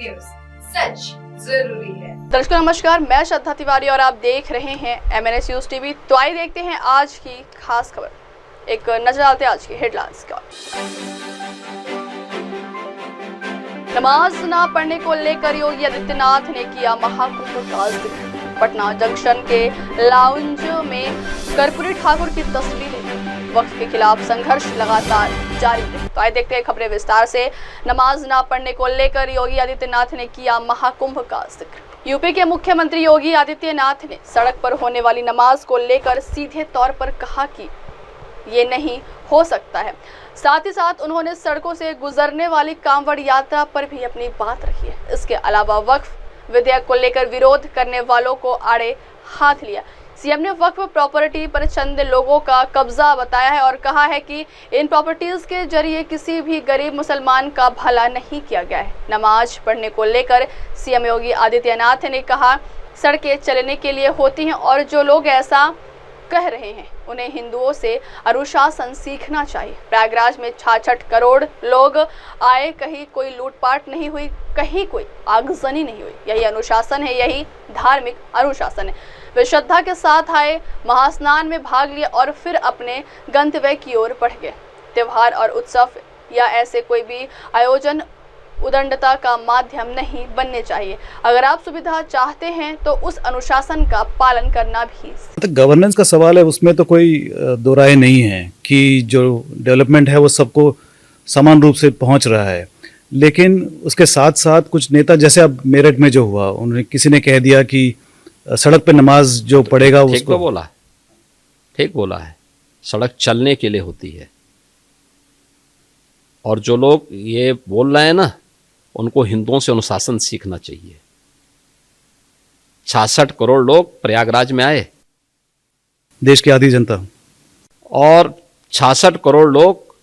News, सच जरूरी है। दर्शकों नमस्कार, मैं श्रद्धा तिवारी और आप देख रहे हैं MNS न्यूज टीवी। तो आइए देखते हैं आज की खास खबर। एक नजर डालते हैं आज की हेडलाइंस का। नमाज ना पढ़ने को लेकर योगी आदित्यनाथ ने किया महाकुंभ का जिक्र। पटना जंक्शन के लाउंज में कर्पूरी ठाकुर की तस्वीरें। वक्त के खिलाफ संघर्ष लगातार जारी है। तो आइए देखते हैं खबरें विस्तार से। नमाज ना पढ़ने को लेकर योगी आदित्यनाथ ने किया महाकुंभ का जिक्र। यूपी के मुख्यमंत्री योगी आदित्यनाथ ने सड़क पर होने वाली नमाज को लेकर सीधे तौर पर कहा कि ये नहीं हो सकता है। साथ ही साथ उन्होंने सड़कों से गुजरने वाली कांवड़ यात्रा पर भी अपनी बात रखी है। इसके अलावा वक्फ विधेयक को लेकर विरोध करने वालों को आड़े हाथ लिया। सीएम ने वक्फ प्रॉपर्टी पर चंद लोगों का कब्जा बताया है और कहा है कि इन प्रॉपर्टीज के जरिए किसी भी गरीब मुसलमान का भला नहीं किया गया है। नमाज पढ़ने को लेकर सीएम योगी आदित्यनाथ ने कहा, सड़कें चलने के लिए होती हैं और जो लोग ऐसा कह रहे हैं उन्हें हिंदुओं से अनुशासन सीखना चाहिए। प्रयागराज में 66 करोड़ लोग आए, कहीं कोई लूटपाट नहीं हुई, कहीं कोई आगजनी नहीं हुई। यही अनुशासन है, यही धार्मिक अनुशासन है। वे श्रद्धा के साथ आए, महास्नान में भाग लिया और फिर अपने गंतव्य की ओर बढ़ गए। त्योहार और उत्सव या ऐसे कोई भी आयोजन उदंडता का माध्यम नहीं बनने चाहिए। अगर आप सुविधा चाहते हैं तो उस अनुशासन का पालन करना भी। तो गवर्नेंस का सवाल है, उसमें तो कोई दो राय नहीं है कि जो डेवलपमेंट है वो सबको समान रूप से पहुंच रहा है। लेकिन उसके साथ साथ कुछ नेता, जैसे अब मेरठ में जो हुआ, उन्होंने किसी ने कह दिया कि सड़क पे नमाज जो पढ़ेगा उसको। ठीक बोला है। सड़क चलने के लिए होती है और जो लोग ये बोल रहे हैं ना, उनको हिंदुओं से अनुशासन सीखना चाहिए। 66 करोड़ लोग प्रयागराज में आए, देश की आधी जनता, और 66 करोड़ लोग,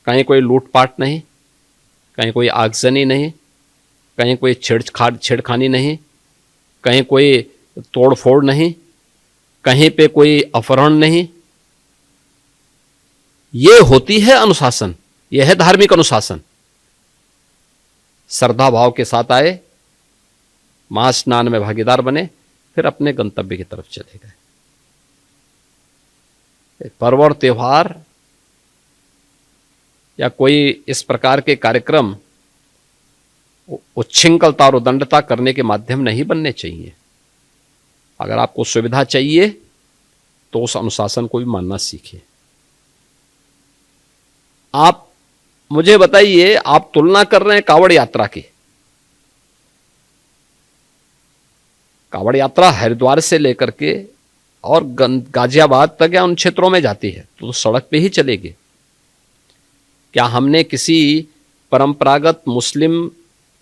कहीं कोई लूटपाट नहीं, कहीं कोई आगजनी नहीं, कहीं कोई छेड़खानी नहीं, कहीं कोई तोड़फोड़ नहीं, कहीं पे कोई अपहरण नहीं। ये होती है अनुशासन, यह है धार्मिक अनुशासन। श्रद्धा भाव के साथ आए, महास्नान में भागीदार बने, फिर अपने गंतव्य की तरफ चले गए। पर्व और त्योहार या कोई इस प्रकार के कार्यक्रम उच्छृंखलता और उदंडता करने के माध्यम नहीं बनने चाहिए। अगर आपको सुविधा चाहिए तो उस अनुशासन को भी मानना सीखिए। आप मुझे बताइए, आप तुलना कर रहे हैं कांवड़ यात्रा की। कांवड़ यात्रा हरिद्वार से लेकर के और गाजियाबाद तक या उन क्षेत्रों में जाती है तो सड़क पे ही चलेगी। क्या हमने किसी परंपरागत मुस्लिम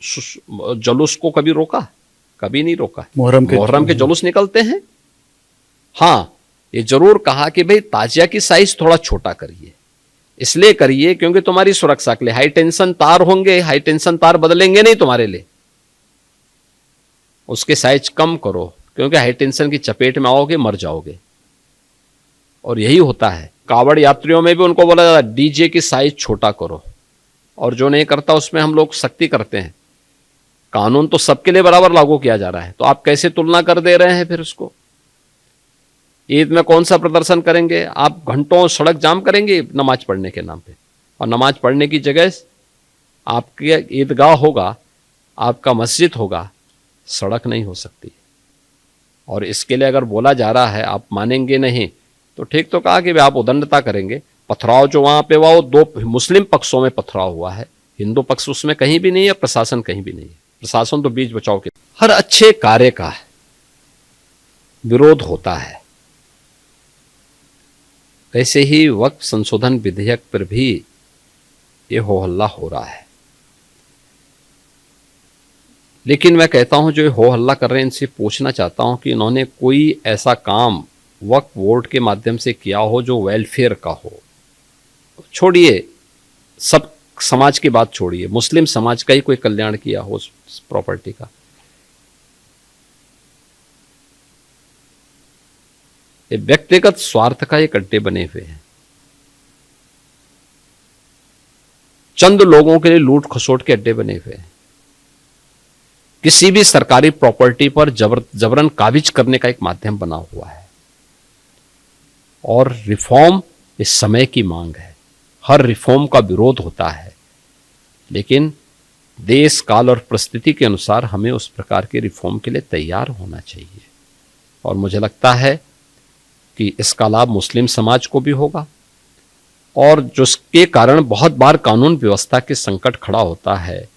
जुलूस को कभी रोका? कभी नहीं रोका। मुहर्रम के जुलूस निकलते हैं। हाँ, ये जरूर कहा कि भाई ताजिया की साइज थोड़ा छोटा करिए। इसलिए करिए क्योंकि तुम्हारी सुरक्षा के लिए हाई टेंशन तार होंगे, हाई टेंशन तार बदलेंगे नहीं तुम्हारे लिए। उसके साइज कम करो क्योंकि हाई टेंशन की चपेट में आओगे, मर जाओगे। और यही होता है। कांवड़ यात्रियों में भी उनको बोला जाता है डीजे की साइज छोटा करो, और जो नहीं करता उसमें हम लोग सख्ती करते हैं। कानून तो सबके लिए बराबर लागू किया जा रहा है, तो आप कैसे तुलना कर दे रहे हैं फिर उसको? ईद में कौन सा प्रदर्शन करेंगे? आप घंटों सड़क जाम करेंगे नमाज पढ़ने के नाम पे, और नमाज पढ़ने की जगह आपके ईदगाह होगा, आपका मस्जिद होगा, सड़क नहीं हो सकती। और इसके लिए अगर बोला जा रहा है, आप मानेंगे नहीं तो ठीक तो कहा कि आप उदंडता करेंगे। पथराव जो वहां पे हुआ वो दो मुस्लिम पक्षों में पथराव हुआ है, हिंदू पक्ष उसमें कहीं भी नहीं है, प्रशासन कहीं भी नहीं है। प्रशासन तो बीच बचाव के। हर अच्छे कार्य का विरोध होता है। वैसे ही वक्फ संशोधन विधेयक पर भी ये हो हल्ला हो रहा है। लेकिन मैं कहता हूं जो हो हल्ला कर रहे हैं इनसे पूछना चाहता हूं कि इन्होंने कोई ऐसा काम वक्फ बोर्ड के माध्यम से किया हो जो वेलफेयर का हो। छोड़िए, सब समाज की बात छोड़िए, मुस्लिम समाज का ही कोई कल्याण किया हो उस प्रॉपर्टी का। ये व्यक्तिगत स्वार्थ का एक अड्डे बने हुए हैं। चंद लोगों के लिए लूट खसोट के अड्डे बने हुए हैं। किसी भी सरकारी प्रॉपर्टी पर जबरन काबिज करने का एक माध्यम बना हुआ है। और रिफॉर्म इस समय की मांग है, हर रिफॉर्म का विरोध होता है, लेकिन देश काल और परिस्थिति के अनुसार हमें उस प्रकार के रिफॉर्म के लिए तैयार होना चाहिए। और मुझे लगता है कि इसका लाभ मुस्लिम समाज को भी होगा, और जिसके कारण बहुत बार कानून व्यवस्था के संकट खड़ा होता है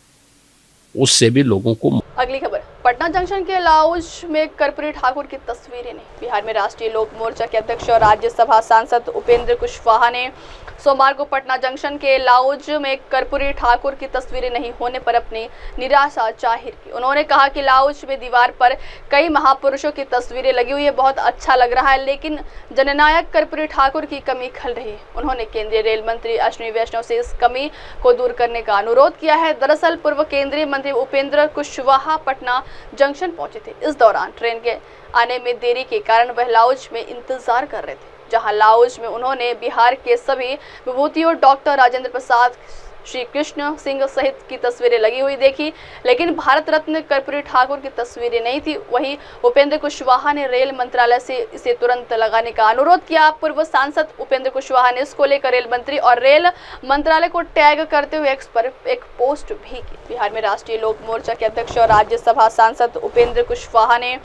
उससे भी लोगों को। अगली खबर, पटना जंक्शन के लाउंज में कर्पूरी ठाकुर की तस्वीरें नहीं। बिहार में राष्ट्रीय लोक मोर्चा के अध्यक्ष और राज्यसभा सांसद उपेंद्र कुशवाहा ने सोमवार को पटना जंक्शन के लाउंज में कर्पूरी ठाकुर की तस्वीरें नहीं होने पर अपनी निराशा जाहिर की। उन्होंने कहा कि लाउंज में दीवार पर कई महापुरुषों की तस्वीरें लगी हुई है, बहुत अच्छा लग रहा है, लेकिन जननायक कर्पूरी ठाकुर की कमी खल रही है। उन्होंने केंद्रीय रेल मंत्री अश्विनी वैष्णव से इस कमी को दूर करने का अनुरोध किया है। दरअसल पूर्व केंद्रीय मंत्री उपेंद्र कुशवाहा पटना जंक्शन पहुंचे थे। इस दौरान ट्रेन के आने में देरी के कारण वह लाउंज में इंतजार कर रहे थे, जहां लाउंज में उन्होंने बिहार के सभी विभूतियों डॉक्टर राजेंद्र प्रसाद, श्री कृष्ण सिंह सहित की तस्वीरें लगी हुई देखी, लेकिन भारत रत्न कर्पूरी ठाकुर की तस्वीरें नहीं थी। वहीं उपेंद्र कुशवाहा ने रेल मंत्रालय से इसे तुरंत लगाने का अनुरोध किया। पूर्व सांसद उपेंद्र कुशवाहा ने इसको लेकर रेल मंत्री और रेल मंत्रालय को टैग करते हुए एक्स पर एक पोस्ट भी की। बिहार में राष्ट्रीय लोक मोर्चा के अध्यक्ष और राज्यसभा सांसद उपेंद्र कुशवाहा ने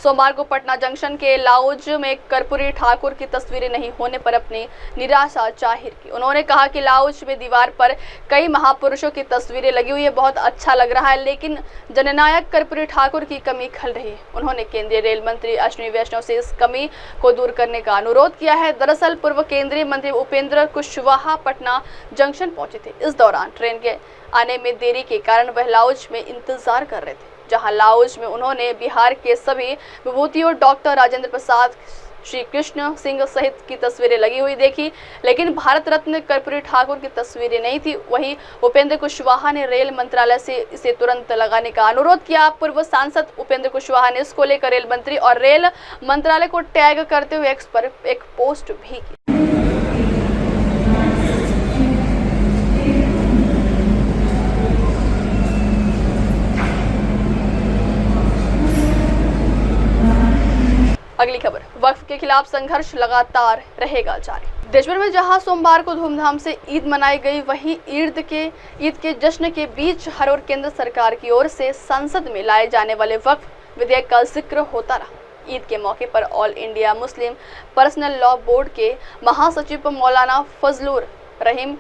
सोमवार को पटना जंक्शन के लाउंज में कर्पूरी ठाकुर की तस्वीरें नहीं होने पर अपनी निराशा जाहिर की। उन्होंने कहा कि लाउंज में दीवार पर कई महापुरुषों की तस्वीरें लगी हुई है, बहुत अच्छा लग रहा है, लेकिन जननायक कर्पूरी ठाकुर की कमी खल रही है। उन्होंने केंद्रीय रेल मंत्री अश्विनी वैष्णव से इस कमी को दूर करने का अनुरोध किया है। दरअसल पूर्व केंद्रीय मंत्री उपेंद्र कुशवाहा पटना जंक्शन पहुंचे थे। इस दौरान ट्रेन के आने में देरी के कारण वह लाउंज में इंतजार कर रहे थे, जहां लाउंज में उन्होंने बिहार के सभी विभूतियों डॉक्टर राजेंद्र प्रसाद, श्री कृष्ण सिंह सहित की तस्वीरें लगी हुई देखी, लेकिन भारत रत्न कर्पूरी ठाकुर की तस्वीरें नहीं थी। वहीं उपेंद्र कुशवाहा ने रेल मंत्रालय से इसे तुरंत लगाने का अनुरोध किया। पूर्व सांसद उपेंद्र कुशवाहा ने इसको लेकर रेल मंत्री और रेल मंत्रालय को टैग करते हुए एक्स पर एक पोस्ट भी की। अगली खबर, वक्फ के खिलाफ संघर्ष लगातार रहेगा जारी। देश भर में जहां सोमवार को धूमधाम से ईद मनाई गई, वहीं ईद के जश्न के बीच हर ओर केंद्र सरकार की ओर से संसद में लाए जाने वाले वक्फ विधेयक का जिक्र होता रहा। ईद के मौके पर all India Muslim Personal Law Board के महासचिव मौलाना फजलुर रहीम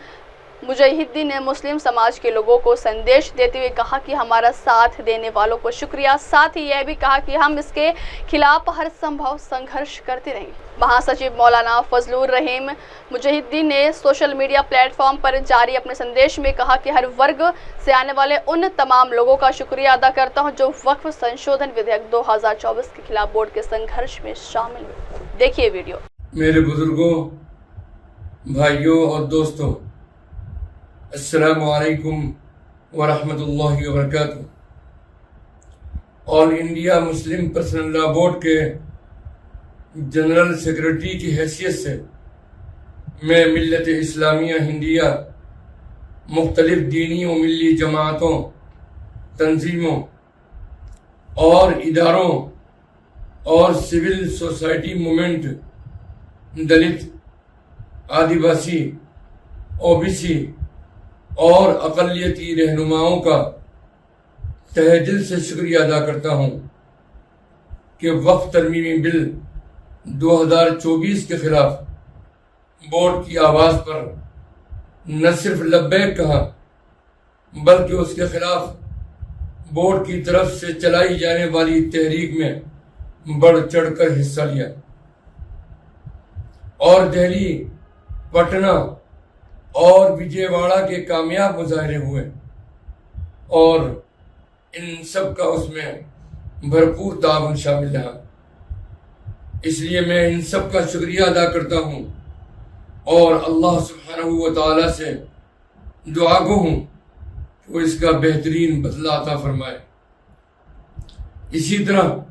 मुजहिद्दीन ने मुस्लिम समाज के लोगों को संदेश देते हुए कहा कि हमारा साथ देने वालों को शुक्रिया। साथ ही यह भी कहा कि हम इसके खिलाफ हर संभव संघर्ष करते रहेंगे। महासचिव मौलाना फजलुर रहीम मुजहिद्दीन ने सोशल मीडिया प्लेटफॉर्म पर जारी अपने संदेश में कहा कि हर वर्ग से आने वाले उन तमाम लोगों का शुक्रिया अदा करता हूं जो वक्फ संशोधन विधेयक 2024 के खिलाफ बोर्ड के संघर्ष में शामिल हुए। देखिए वीडियो। मेरे बुजुर्गों, भाइयों और दोस्तों, अस्सलामु अलैकुम व रहमतुल्लाहि व बरकातुहू। All India Muslim Personal Law Board के जनरल सेक्रेटरी की हैसियत से मैं मिल्लत इस्लामिया हिंदिया, मुख्तलिफ दीनी व मिली जमातों, तंजीमों और इदारों और सिविल सोसाइटी मूवमेंट, दलित, आदिवासी, ओबीसी और अक़लियती रहनुमाओं का तहे दिल से शुक्रिया अदा करता हूँ कि वक्फ तरमीमी बिल 2024 के खिलाफ बोर्ड की आवाज़ पर न सिर्फ लब्बैक कहा, बल्कि उसके खिलाफ बोर्ड की तरफ से चलाई जाने वाली तहरीक में बढ़ चढ़कर हिस्सा लिया और दिल्ली, पटना और विजयवाड़ा के कामयाब मुजाहरे हुए और इन सब का उसमें भरपूर ताउन शामिल रहा। इसलिए मैं इन सब का शुक्रिया अदा करता हूँ और अल्लाह सुब्हानहू व तआला से दुआ गो हूँ कि वो इसका बेहतरीन बदला अता फरमाए। इसी तरह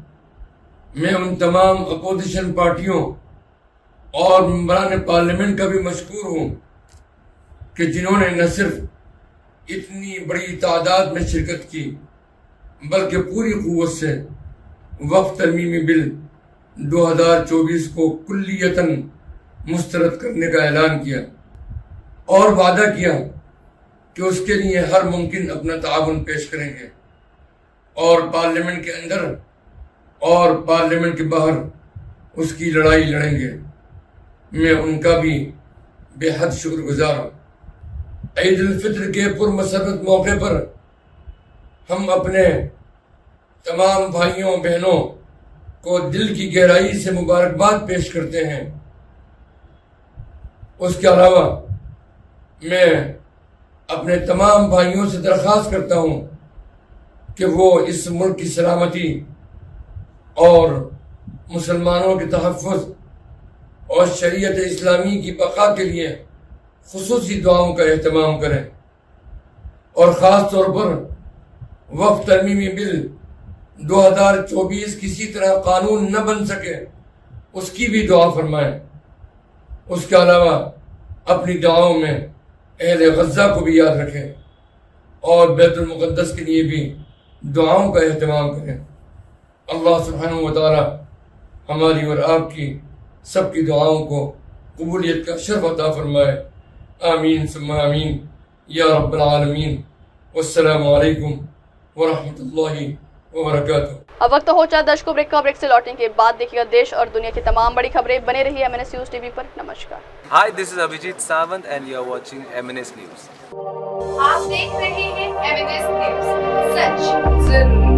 मैं उन तमाम अपोजिशन पार्टियों और मेंबरान पार्लियामेंट का भी मशकूर हूँ कि जिन्होंने न सिर्फ इतनी बड़ी तादाद में शिरकत की, बल्कि पूरी कुव्वत से वक्फ तरमीमी बिल 2024 को कुल्लियतन मुस्तरद करने का ऐलान किया और वादा किया कि उसके लिए हर मुमकिन अपना ताउन पेश करेंगे और पार्लियामेंट के अंदर और पार्लियामेंट के बाहर उसकी लड़ाई लड़ेंगे। मैं उनका भी बेहद शुक्रगुजार हूँ। ईद उल फित्र के पुरमसरत मौके पर हम अपने तमाम भाइयों बहनों को दिल की गहराई से मुबारकबाद पेश करते हैं। उसके अलावा मैं अपने तमाम भाइयों से दरख्वास्त करता हूँ कि वो इस मुल्क की सलामती और मुसलमानों के तहफ़्फ़ुज़ और शरीयत इस्लामी की बका के लिए खुसूसी दुआओं का एहतमाम करें और ख़ास तौर पर वक्फ तरमीमी बिल 2024 किसी तरह कानून न बन सके उसकी भी दुआ फरमाएं। उसके अलावा अपनी दुआओं में अहले गज़ा को भी याद रखें और बैतुल मुक़द्दस के लिए भी दुआओं का एहतमाम करें। अल्लाह सुब्हानहू व तआला हमारी और आपकी सबकी दुआओं को कबूलियत का शर्फ अता फरमाए। आमीन सुम्मा आमीन या रब्बल आलमीन। वस्सलामु अलैकुम व रहमतुल्लाहि व बरकातुहू। अब वक्त हो चला दर्शकों ब्रेक का। ब्रेक से लौटने के बाद देखिएगा देश और दुनिया की तमाम बड़ी खबरें। बने रहिए MNS न्यूज़ टीवी पर। नमस्कार। Hi, this is Abhijit Sawant and you are watching MNS News. आप देख रहे हैं MNS न्यूज़, सच जरूरी